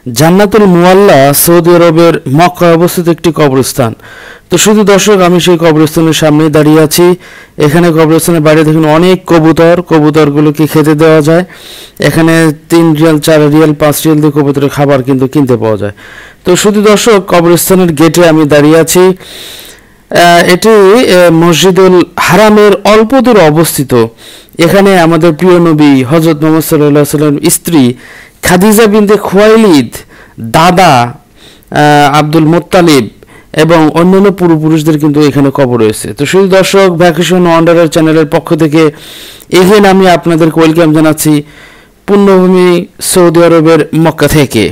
জান্নাতুল Mualla Saudi আরবের মক্কায় অবস্থিত একটি কবরস্থান। তো শুধু দর্শক, আমি সেই কবরস্থানের সামনে দাঁড়িয়ে আছি। এখানে কবরস্থানের বাইরে দেখুন অনেক কবুতরগুলোকে খেতে দেওয়া যায়। এখানে 3 রিয়াল, 4 রিয়াল, 5 রিয়াল দিয়ে কবুতরের খাবার কিন্তু কিনতে পাওয়া যায়। তো শুধু দর্শক, কবরস্থানের গেটে আমি দাঁড়িয়ে আছি। এটি মসজিদুল হারামের অল্প দূরে অবস্থিত। এখানে আমাদের প্রিয় নবী হযরত মুহাম্মদ সাল্লাল্লাহু আলাইহি ওয়াসাল্লাম স্ত্রী খাদিজা বিনতে খুয়াইলিদ, দাদা আব্দুল মুত্তালিব এবং অন্যান্য পূর্বপুরুষদের কিন্তু এখানে কবর রয়েছে। তো শুধু দর্শক, ভ্যাকেশন ওয়ান্ডারার চ্যানেলের পক্ষ থেকে এখানে আমি আপনাদেরকে ওয়েলকাম জানাচ্ছি পুণ্যভূমি সৌদি আরবের মক্কা থেকে।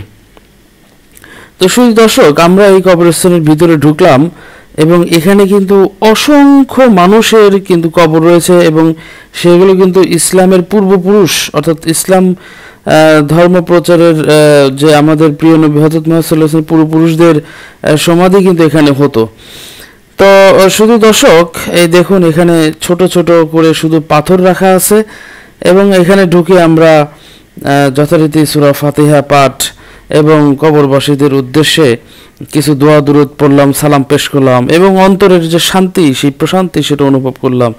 তো শুধু দর্শক, আমরা এই কবরস্থানের ভিতরে ঢুকলাম এবং এখানে কিন্তু অসংখ্য মানুষের কিন্তু কবর রয়েছে এবং সেগুলো কিন্তু ইসলামের পূর্বপুরুষ, অর্থাৎ ইসলাম ধর্ম প্রচারের যে আমাদের প্রিয় নবী হযরত মুহাম্মদ সাল্লাল্লাহু আলাইহি ওয়াসাল্লাম পূর্বপুরুষদের সমাধি কিন্তু এখানে হতো। তো শুধু দর্শক, এই দেখুন এখানে ছোট ছোট করে শুধু পাথর রাখা আছে এবং এখানে ঢুকে আমরা যথারীতি সূরা ফাতিহা পাঠ এবং কবরবাসীদের উদ্দেশ্যে কিছু দোয়া দুরূদ পড়লাম, সালাম পেশ করলাম এবং অন্তরের যে শান্তি, সেই প্রশান্তি সেটা অনুভব করলাম।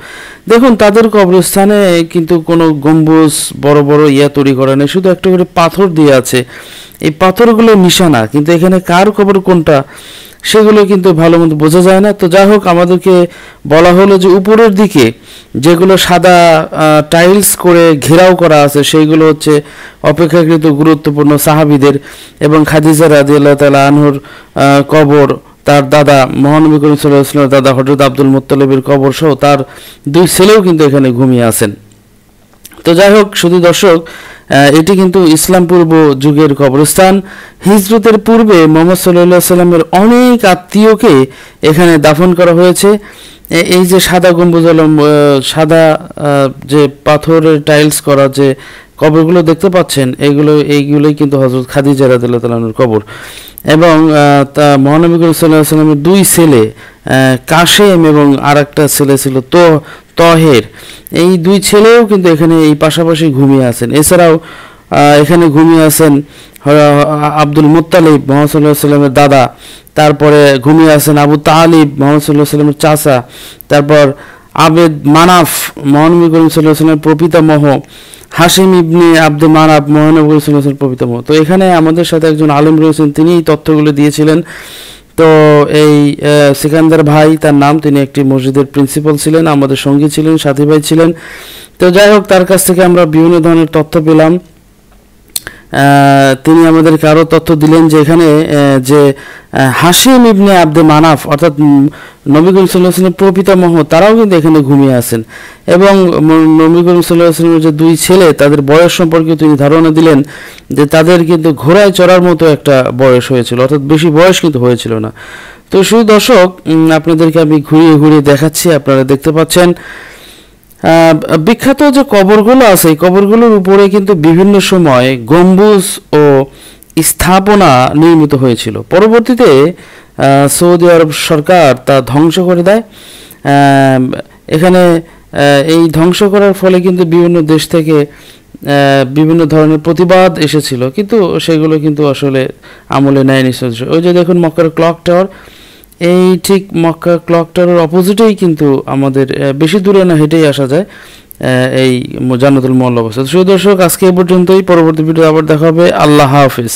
দেখুন তাদের কবরস্থানে কিন্তু কোনো গম্বুজ বড় বড় তৈরি করা নেই, শুধু একটা করে পাথর দিয়ে আছে। এই পাথরগুলো নিশানা, কিন্তু এখানে কার কবর কোনটা সেগুলো কিন্তু ভালো মতো বোঝা যায় না। তো যাই হোক, আমাদেরকে বলা হলো যে উপরের দিকে যেগুলো সাদা টাইলস করে ঘেরাও করা আছে সেইগুলো হচ্ছে অপেক্ষাকৃত গুরুত্বপূর্ণ সাহাবীদের এবং খাদিজা রাদিয়াল্লাহু তাআলা আনহুর কবর, তার দাদা মহানবী করিম সাল্লাল্লাহু আলাইহি ওয়াসাল্লামের দাদা হযরত আব্দুল মুত্তালিবের কবর সহ তার 2 ছেলেও কিন্তু এখানে ঘুমিয়ে আছেন। তো যাই হোক, শুধু দর্শক, এটি কিন্তু ইসলাম পূর্ব যুগের কবরস্থান। হিজরতের পূর্বে মুহাম্মদ সাল্লাল্লাহু আলাইহি ওয়াসাল্লামের অনেক আত্মীয়কে এখানে দাফন করা হয়েছে। এই যে সাদা গম্বুজ, সাদা যে পাথরের টাইলস করা যে কবরগুলো দেখতে পাচ্ছেন, এইগুলোই কিন্তু হযরত খাদিজা রাদিয়াল্লাহু তাআলা আনহার কবর এবং তা মহানবী করিম সাল্লাল্লাহু আলাইহি ওয়াসাল্লামের 2 ছেলে কাশেম এবং আরেকটা ছেলে ছিল তহের। এই 2 ছেলেও কিন্তু এখানে এই পাশাপাশি ঘুমিয়ে আছেন। এছাড়াও এখানে ঘুমিয়ে আছেন আব্দুল মুত্তালিব, মুহাম্মদ সাল্লাল্লাহু আলাইহি ওয়াসাল্লামের দাদা। তারপরে ঘুমিয়ে আছেন আবু তালিব, মুহাম্মদ সাল্লাল্লাহু আলাইহি ওয়াসাল্লামের চাচা। তারপর আবেদ মানাফ, মহানবী করিম সাল্লাল্লাহু আলাইহি ওয়াসাল্লামের প্রপিতামহ। হাশিম ইবনে আব্দে মানাফ, মহানবী করিম সাল্লাল্লাহু আলাইহি ওয়াসাল্লামের প্রপিতামহ। তো এখানে আমাদের সাথে একজন আলেম রয়েছেন, তিনি এই তথ্যগুলো দিয়েছিলেন। তো এই সিকান্দার ভাই তার নাম, তিনি একটি মসজিদের প্রিন্সিপাল ছিলেন, আমাদের সঙ্গী ছিলেন, সাথী ভাই ছিলেন। তো যাই হোক, তার কাছ থেকে আমরা বিভিন্ন ধরনের তথ্য পেলাম। তিনি আমাদেরকে আরও তথ্য দিলেন যে এখানে যে হাশিম ইবনে আব্দে মানাফ, অর্থাৎ নবী করিম সাল্লাল্লাহু আলাইহি ওয়াসাল্লামের প্রপিতামহ, তারাও কিন্তু এখানে ঘুমিয়ে আছেন এবং নবী করিম সাল্লাল্লাহু আলাইহি ওয়াসাল্লামের যে 2 ছেলে, তাদের বয়স সম্পর্কে তিনি ধারণা দিলেন যে তাদের কিন্তু ঘোড়ায় চড়ার মতো একটা বয়স হয়েছিল, অর্থাৎ বেশি বয়স কিন্তু হয়েছিল না। তো শুধু দর্শক, আপনাদেরকে আমি ঘুরিয়ে ঘুরিয়ে দেখাচ্ছি, আপনারা দেখতে পাচ্ছেন বিখ্যাত যে কবরগুলো আছে, এই কবরগুলোর উপরে কিন্তু বিভিন্ন সময় গম্বুজ ও স্থাপনা নির্মিত হয়েছিল। পরবর্তীতে সৌদি আরব সরকার তা ধ্বংস করে দেয়। এখানে এই ধ্বংস করার ফলে কিন্তু বিভিন্ন দেশ থেকে বিভিন্ন ধরনের প্রতিবাদ এসেছিল, কিন্তু সেগুলো কিন্তু আসলে আমলে নেয়নি। ওই যে দেখুন মক্কার ক্লক টাওয়ার, এই ঠিক মক্কা ক্লক টাওয়ারের অপোজিটেই কিন্তু আমাদের, বেশি দূরে না, হেঁটেই আসা যায় এই জান্নাতুল মুআল্লা অবস্থা। শুধু দর্শক, আজকে এই পর্যন্তই। পরবর্তী ভিডিও আবার দেখা হবে। আল্লাহ হাফেজ।